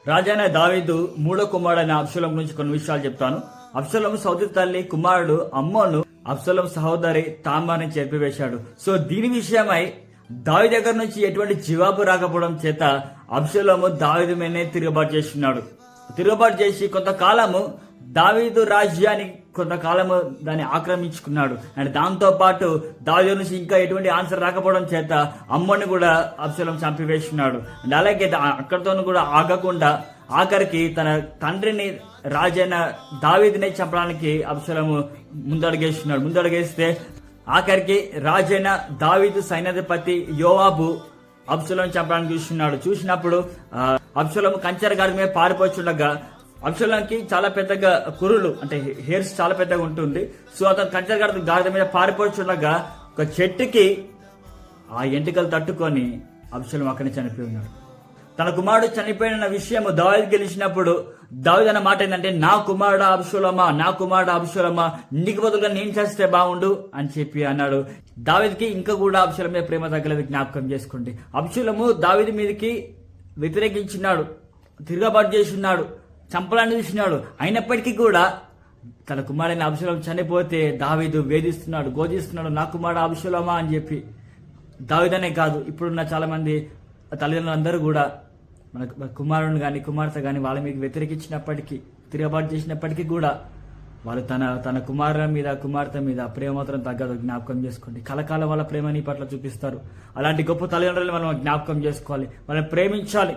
రాజైన దావీదు మూడో కుమారుడైన అబ్షాలోం గురించి కొన్ని విషయాలు చెప్తాను. అబ్షాలోం సోదరి తల్లి కుమారుడు అమ్మోను అబ్షాలోం సహోదరి తామార్ని చెప్పివేశాడు. సో దీని విషయమై దావీదు దగ్గర నుంచి ఎటువంటి జవాబు రాకపోవడం చేత అబ్షాలోము దావీదు మీదనే తిరుగుబాటు చేస్తున్నాడు. తిరుగుబాటు చేసి కొంతకాలము దావీదు రాజ్యాన్ని కొంతకాలము దాన్ని ఆక్రమించుకున్నాడు. అండ్ దాంతో పాటు దావీదు నుంచి ఇంకా ఎటువంటి ఆన్సర్ రాకపోవడం చేత అమ్మని కూడా అబ్షాలోం చంపివేస్తున్నాడు. అండ్ అలాగే అక్కడితో కూడా ఆగకుండా ఆఖరికి తన తండ్రిని రాజైన దావీదునే చంపడానికి అబ్షాలోము ముందడుగేస్తే ఆఖరికి రాజైన దావీదు సైన్యాధిపతి యోవాబు అబ్షాలోం చంపడానికి చూసినప్పుడు అబ్షాలోము కంచెర గాడి మీద పారిపోతుండగా అబ్షాలోంకి చాలా పెద్దగా కురులు అంటే హెయిర్స్ చాలా పెద్దగా ఉంటుంది. సో అతను కంచెర గాడిద మీద పారిపోతుండగా ఒక చెట్టుకి ఆ ఎంటికలు తట్టుకొని అబ్షాలోం అక్కడి చనిపోయి ఉన్నాడు. తన కుమారుడు చనిపోయిన విషయం దావీదు గెలిచినప్పుడు దావీదు అన్న మాట ఏంటంటే, నా కుమారుడు అబ్షాలోమా నీకు బదులుగా నేను చేస్తే బాగుండు అని చెప్పి అన్నాడు. దావీదుకి ఇంకా కూడా అబ్షాలోం మీద ప్రేమ తగ్గలేదు. జ్ఞాపకం చేసుకోండి. అబ్షాలోము దావీదు మీదకి వ్యతిరేకించినాడు, తిరగబాటు చేస్తున్నాడు, చంపడానికి చూసినాడు. అయినప్పటికీ కూడా తన కుమారుడైన అబ్షాలోం చనిపోతే దావీదు వేధిస్తున్నాడు, గోధిస్తున్నాడు, నా కుమారుడు అబ్షాలోమా అని చెప్పి. దావీదనే కాదు, ఇప్పుడున్న చాలా మంది తల్లిదండ్రులు అందరూ కూడా మన కుమారుని కానీ కుమార్తె కానీ వాళ్ళ మీద వ్యతిరేకించినప్పటికీ, తిరగబాటు చేసినప్పటికీ కూడా వాళ్ళు తన కుమారుల మీద కుమార్తె మీద ప్రేమ మాత్రం తగ్గదు. జ్ఞాపకం చేసుకోండి. కలకాలం వాళ్ళ ప్రేమ నీ పట్ల చూపిస్తారు. అలాంటి గొప్ప తల్లిదండ్రులు మనం జ్ఞాపకం చేసుకోవాలి, వాళ్ళని ప్రేమించాలి.